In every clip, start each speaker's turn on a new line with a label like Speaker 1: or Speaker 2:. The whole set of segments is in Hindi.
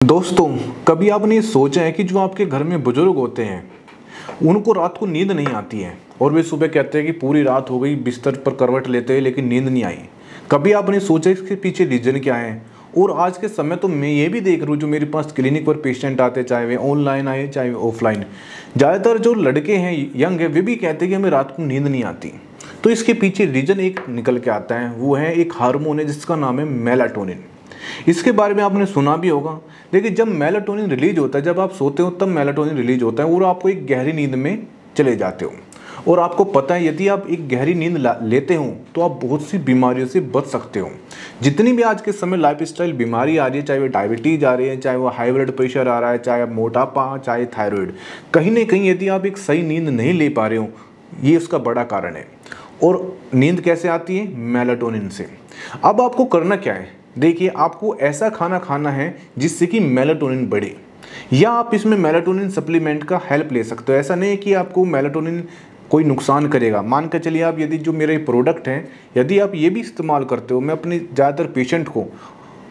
Speaker 1: दोस्तों, कभी आपने ये सोचा है कि जो आपके घर में बुजुर्ग होते हैं उनको रात को नींद नहीं आती है और वे सुबह कहते हैं कि पूरी रात हो गई, बिस्तर पर करवट लेते हैं लेकिन नींद नहीं आई। कभी आपने सोचा इसके पीछे रीजन क्या है? और आज के समय तो मैं ये भी देख रहा हूँ, जो मेरे पास क्लिनिक पर पेशेंट आते, चाहे वे ऑनलाइन आए चाहे वे ऑफलाइन, ज़्यादातर जो लड़के हैं, यंग है, वे भी कहते हैं कि हमें रात को नींद नहीं आती। तो इसके पीछे रीजन एक निकल के आता है, वो है एक हार्मोन है जिसका नाम है मेलाटोनिन। इसके बारे में आपने सुना भी होगा। देखिए, जब मेलाटोनिन रिलीज होता है, जब आप सोते हो तब मेलाटोनिन रिलीज होता है और आपको एक गहरी नींद में चले जाते हो। और आपको पता है, यदि आप एक गहरी नींद लेते हो तो आप बहुत सी बीमारियों से बच सकते हो। जितनी भी आज के समय लाइफस्टाइल बीमारी आ रही है, चाहे वो डायबिटीज आ रही है, चाहे वो हाई ब्लड प्रेशर आ रहा है, चाहे मोटापा, चाहे थायराइड, कहीं ना कहीं यदि आप एक सही नींद नहीं ले पा रहे हो, ये उसका बड़ा कारण है। और नींद कैसे आती है? मेलाटोनिन से। अब आपको करना क्या है? देखिए, आपको ऐसा खाना खाना है जिससे कि मेलाटोनिन बढ़े, या आप इसमें मेलाटोनिन सप्लीमेंट का हेल्प ले सकते हो। ऐसा नहीं है कि आपको मेलाटोनिन कोई नुकसान करेगा। मान कर चलिए, आप यदि जो मेरे प्रोडक्ट हैं, यदि आप ये भी इस्तेमाल करते हो, मैं अपने ज़्यादातर पेशेंट को,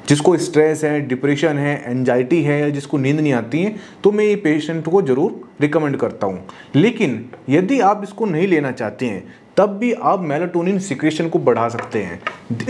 Speaker 1: जिसको स्ट्रेस है, डिप्रेशन है, एंजाइटी है, या जिसको नींद नहीं आती है, तो मैं ये पेशेंट को ज़रूर रिकमेंड करता हूँ। लेकिन यदि आप इसको नहीं लेना चाहते हैं, तब भी आप मेलाटोनिन सिक्रेशन को बढ़ा सकते हैं।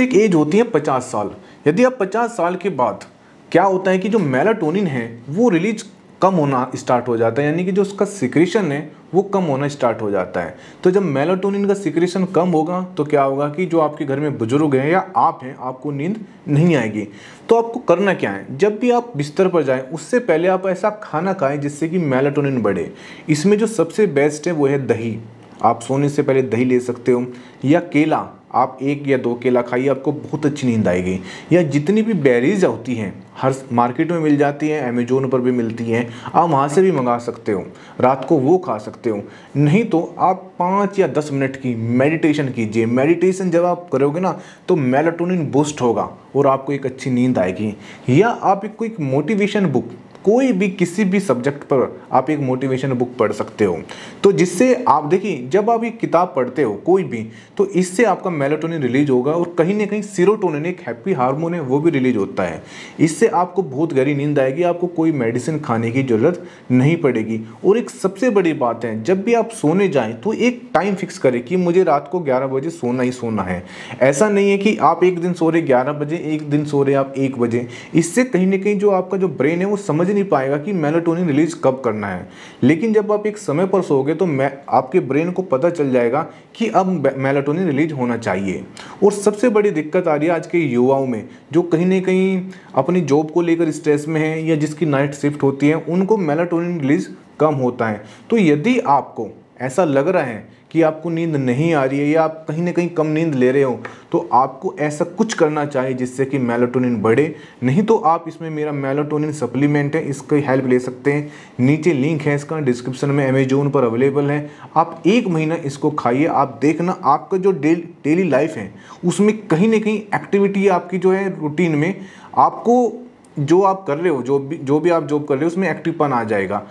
Speaker 1: एक एज होती है 50 साल। यदि आप 50 साल के बाद, क्या होता है कि जो मेलाटोनिन है वो रिलीज कम होना स्टार्ट हो जाता है, यानी कि जो उसका सिक्रेशन है वो कम होना स्टार्ट हो जाता है। तो जब मेलाटोनिन का सिक्रेशन कम होगा तो क्या होगा कि जो आपके घर में बुजुर्ग हैं या आप हैं, आपको नींद नहीं आएगी। तो आपको करना क्या है? जब भी आप बिस्तर पर जाएं, उससे पहले आप ऐसा खाना खाएं जिससे कि मेलाटोनिन बढ़े। इसमें जो सबसे बेस्ट है वो है दही। आप सोने से पहले दही ले सकते हो, या केला, आप 1 या 2 केला खाइए, आपको बहुत अच्छी नींद आएगी। या जितनी भी बेरीज होती हैं, हर मार्केट में मिल जाती हैं, अमेजोन पर भी मिलती हैं, आप वहाँ से भी मंगा सकते हो, रात को वो खा सकते हो। नहीं तो आप 5 या 10 मिनट की मेडिटेशन कीजिए। मेडिटेशन जब आप करोगे ना, तो मेलाटोनिन बूस्ट होगा और आपको एक अच्छी नींद आएगी। या आप कोई मोटिवेशन बुक, कोई भी किसी भी सब्जेक्ट पर आप एक मोटिवेशन बुक पढ़ सकते हो। तो जिससे आप देखिए, जब आप एक किताब पढ़ते हो कोई भी, तो इससे आपका मेलाटोनिन रिलीज होगा और कहीं ना कहीं सीरोटोनिन, एक हैप्पी हार्मोन है, वो भी रिलीज होता है। इससे आपको बहुत गहरी नींद आएगी, आपको कोई मेडिसिन खाने की ज़रूरत नहीं पड़ेगी। और एक सबसे बड़ी बात है, जब भी आप सोने जाएं तो एक टाइम फिक्स करें कि मुझे रात को 11 बजे सोना ही सोना है। ऐसा नहीं है कि आप एक दिन सो रहे 11 बजे, एक दिन सो रहे आप 1 बजे। इससे कहीं ना कहीं जो आपका जो ब्रेन है वो समझ नहीं पाएगा कि मेलाटोनिन रिलीज कब करना है। लेकिन जब आप एक समय पर सोओगे तो आपके ब्रेन को पता चल जाएगा कि अब मेलाटोनिन रिलीज होना चाहिए। और सबसे बड़ी दिक्कत आ रही है आज के युवाओं में, जो कहीं ना कहीं अपनी जॉब को लेकर स्ट्रेस में है, या जिसकी नाइट शिफ्ट होती है, उनको मेलाटोनिन रिलीज कम होता है। तो यदि आपको ऐसा लग रहा है कि आपको नींद नहीं आ रही है, या आप कहीं ना कहीं कम नींद ले रहे हो, तो आपको ऐसा कुछ करना चाहिए जिससे कि मेलाटोनिन बढ़े। नहीं तो आप इसमें मेरा मेलाटोनिन सप्लीमेंट है, इसकी हेल्प ले सकते हैं। नीचे लिंक है इसका, डिस्क्रिप्शन में, अमेजोन पर अवेलेबल है। आप 1 महीना इसको खाइए, आप देखना आपका जो डेली लाइफ है उसमें कहीं ना कहीं एक्टिविटी आपकी जो है रूटीन में, आपको जो आप कर रहे हो, जो भी आप जॉब कर रहे हो, उसमें एक्टिवपन आ जाएगा।